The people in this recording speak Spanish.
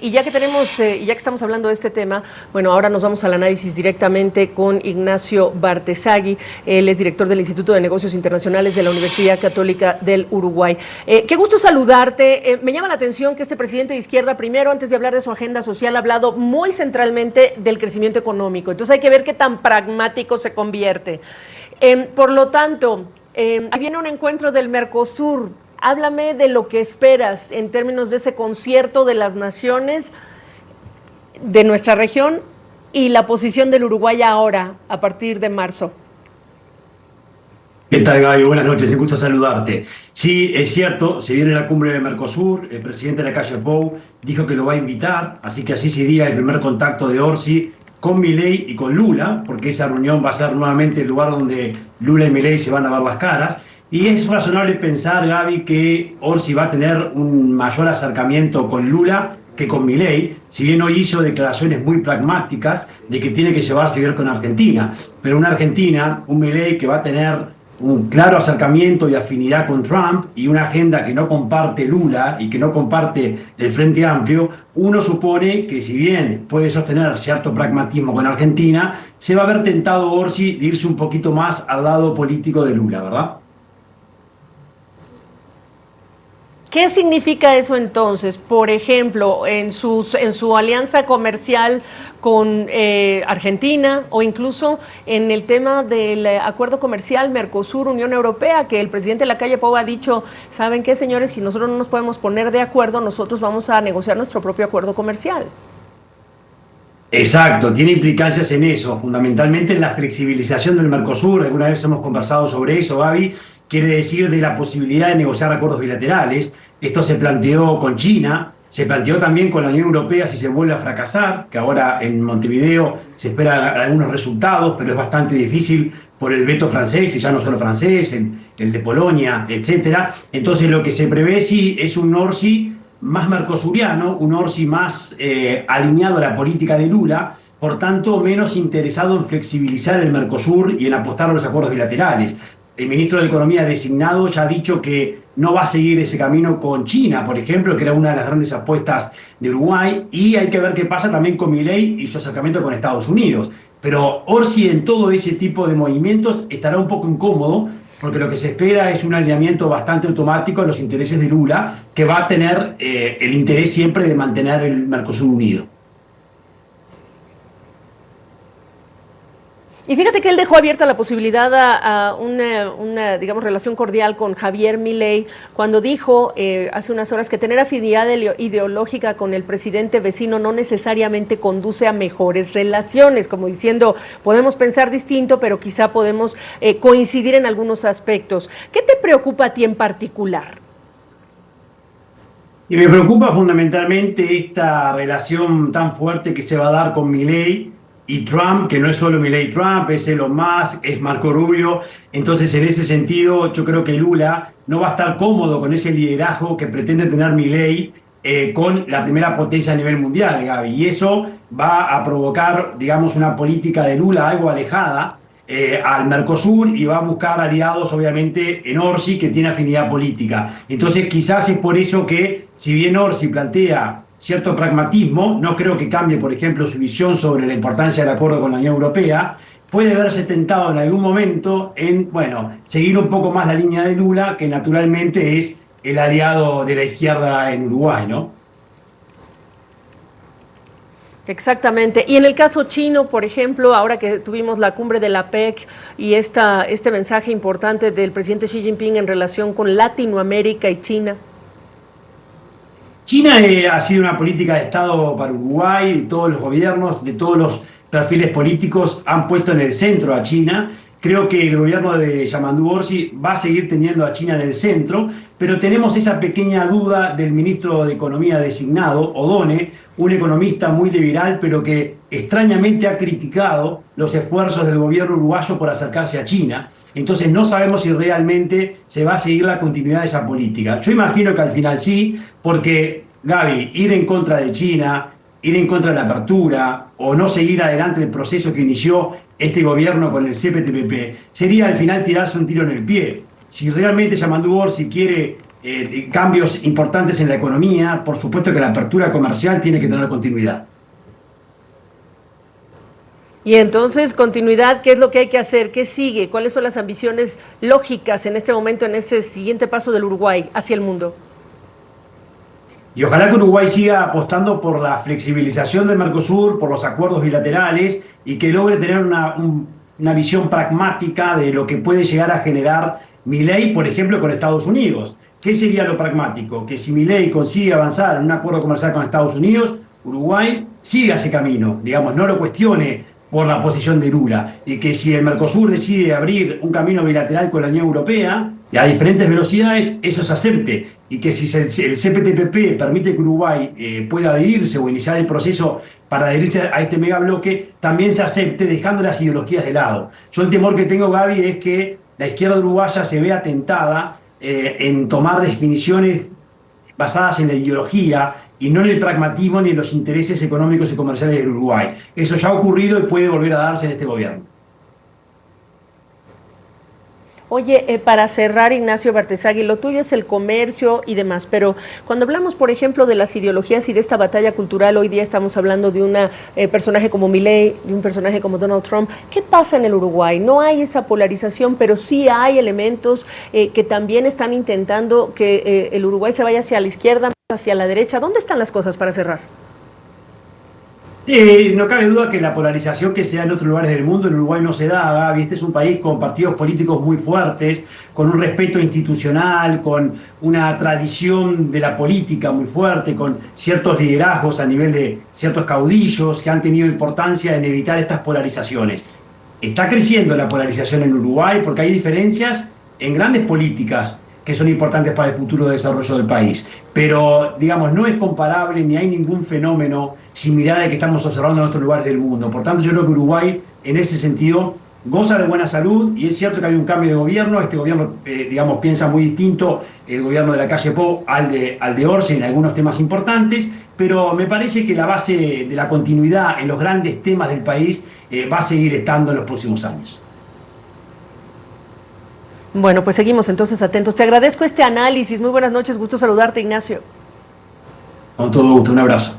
Y ya que ya que estamos hablando de este tema, bueno, ahora nos vamos al análisis directamente con Ignacio Bartesagui. Él es director del Instituto de Negocios Internacionales de la Universidad Católica del Uruguay. Qué gusto saludarte. Me llama la atención que este presidente de izquierda, primero, antes de hablar de su agenda social, ha hablado muy centralmente del crecimiento económico. Entonces hay que ver qué tan pragmático se convierte. Por lo tanto, ahí viene un encuentro del Mercosur. Háblame de lo que esperas en términos de ese concierto de las naciones de nuestra región y la posición del Uruguay ahora, a partir de marzo. ¿Qué tal, Gaby? Buenas noches, un gusto saludarte. Sí, es cierto, se viene la cumbre de Mercosur, el presidente de la calle Pou dijo que lo va a invitar, así que allí sería el primer contacto de Orsi con Milei y con Lula, porque esa reunión va a ser nuevamente el lugar donde Lula y Milei se van a ver las caras. Y es razonable pensar, Gaby, que Orsi va a tener un mayor acercamiento con Lula que con Milei, si bien hoy hizo declaraciones muy pragmáticas de que tiene que llevarse bien con Argentina. Pero una Argentina, un Milei que va a tener un claro acercamiento y afinidad con Trump y una agenda que no comparte Lula y que no comparte el Frente Amplio, uno supone que si bien puede sostener cierto pragmatismo con Argentina, se va a ver tentado Orsi de irse un poquito más al lado político de Lula, ¿verdad? ¿Qué significa eso entonces? Por ejemplo, en su alianza comercial con Argentina o incluso en el tema del acuerdo comercial Mercosur-Unión Europea, que el presidente Lacalle Pou ha dicho, ¿saben qué, señores? Si nosotros no nos podemos poner de acuerdo, nosotros vamos a negociar nuestro propio acuerdo comercial. Exacto, tiene implicancias en eso, fundamentalmente en la flexibilización del Mercosur. Alguna vez hemos conversado sobre eso, Gaby. Quiere decir de la posibilidad de negociar acuerdos bilaterales. Esto se planteó con China, se planteó también con la Unión Europea si se vuelve a fracasar, que ahora en Montevideo se esperan algunos resultados, pero es bastante difícil por el veto francés, y ya no solo francés, el de Polonia, etcétera. Entonces lo que se prevé sí es un Orsi más mercosuriano, un Orsi más alineado a la política de Lula, por tanto menos interesado en flexibilizar el Mercosur y en apostar a los acuerdos bilaterales. El ministro de Economía designado ya ha dicho que no va a seguir ese camino con China, por ejemplo, que era una de las grandes apuestas de Uruguay, y hay que ver qué pasa también con Milei y su acercamiento con Estados Unidos. Pero Orsi en todo ese tipo de movimientos estará un poco incómodo, porque lo que se espera es un alineamiento bastante automático a los intereses de Lula, que va a tener el interés siempre de mantener el Mercosur unido. Y fíjate que él dejó abierta la posibilidad a una, digamos, relación cordial con Javier Milei cuando dijo hace unas horas que tener afinidad ideológica con el presidente vecino no necesariamente conduce a mejores relaciones, como diciendo, podemos pensar distinto, pero quizá podemos coincidir en algunos aspectos. ¿Qué te preocupa a ti en particular? Y me preocupa fundamentalmente esta relación tan fuerte que se va a dar con Milei y Trump, que no es solo Milei Trump, es Elon Musk, es Marco Rubio. Entonces, en ese sentido, yo creo que Lula no va a estar cómodo con ese liderazgo que pretende tener Milei con la primera potencia a nivel mundial, Gaby. Y eso va a provocar, digamos, una política de Lula algo alejada al Mercosur y va a buscar aliados, obviamente, en Orsi, que tiene afinidad política. Entonces, quizás es por eso que, si bien Orsi plantea cierto pragmatismo, no creo que cambie, por ejemplo, su visión sobre la importancia del acuerdo con la Unión Europea, puede verse tentado en algún momento en, bueno, seguir un poco más la línea de Lula, que naturalmente es el aliado de la izquierda en Uruguay, ¿no? Exactamente. Y en el caso chino, por ejemplo, ahora que tuvimos la cumbre de la PEC y este mensaje importante del presidente Xi Jinping en relación con Latinoamérica y China. China ha sido una política de Estado para Uruguay, y todos los gobiernos, de todos los perfiles políticos han puesto en el centro a China. Creo que el gobierno de Yamandu Orsi va a seguir teniendo a China en el centro, pero tenemos esa pequeña duda del ministro de Economía designado, Odone, un economista muy liberal, pero que extrañamente ha criticado los esfuerzos del gobierno uruguayo por acercarse a China. Entonces no sabemos si realmente se va a seguir la continuidad de esa política. Yo imagino que al final sí, porque, Gaby, ir en contra de China, ir en contra de la apertura o no seguir adelante el proceso que inició este gobierno con el CPTPP sería al final tirarse un tiro en el pie. Si realmente Yamandu Orsi quiere cambios importantes en la economía. Por supuesto que la apertura comercial tiene que tener continuidad. Y entonces, continuidad, ¿qué es lo que hay que hacer? ¿Qué sigue? ¿Cuáles son las ambiciones lógicas en este momento, en ese siguiente paso del Uruguay hacia el mundo? Y ojalá que Uruguay siga apostando por la flexibilización del Mercosur, por los acuerdos bilaterales y que logre tener una visión pragmática de lo que puede llegar a generar Milei, por ejemplo, con Estados Unidos. ¿Qué sería lo pragmático? Que si Milei consigue avanzar en un acuerdo comercial con Estados Unidos, Uruguay siga ese camino, digamos, no lo cuestione por la posición de Lula, y que si el Mercosur decide abrir un camino bilateral con la Unión Europea y a diferentes velocidades, eso se acepte, y que si el CPTPP permite que Uruguay pueda adherirse o iniciar el proceso para adherirse a este megabloque, también se acepte, dejando las ideologías de lado. Yo el temor que tengo, Gaby, es que la izquierda uruguaya se vea tentada en tomar definiciones basadas en la ideología y no en el pragmatismo ni en los intereses económicos y comerciales del Uruguay. Eso ya ha ocurrido y puede volver a darse en este gobierno. Oye, para cerrar, Ignacio Bartesagui, lo tuyo es el comercio y demás, pero cuando hablamos, por ejemplo, de las ideologías y de esta batalla cultural, hoy día estamos hablando de un personaje como Milei, de un personaje como Donald Trump. ¿Qué pasa en el Uruguay? No hay esa polarización, pero sí hay elementos que también están intentando que el Uruguay se vaya hacia la izquierda, hacia la derecha. ¿Dónde están las cosas para cerrar? No cabe duda que la polarización que se da en otros lugares del mundo, en Uruguay no se da, Gaby. Este es un país con partidos políticos muy fuertes, con un respeto institucional, con una tradición de la política muy fuerte, con ciertos liderazgos a nivel de ciertos caudillos que han tenido importancia en evitar estas polarizaciones. Está creciendo la polarización en Uruguay porque hay diferencias en grandes políticas que son importantes para el futuro desarrollo del país. Pero, digamos, no es comparable ni hay ningún fenómeno similar al que estamos observando en otros lugares del mundo. Por tanto, yo creo que Uruguay, en ese sentido, goza de buena salud, y es cierto que hay un cambio de gobierno. Este gobierno, digamos, piensa muy distinto, el gobierno de la calle Pou al de Orsi en algunos temas importantes, pero me parece que la base de la continuidad en los grandes temas del país va a seguir estando en los próximos años. Bueno, pues seguimos entonces atentos. Te agradezco este análisis. Muy buenas noches, gusto saludarte, Ignacio. Con todo gusto, un abrazo.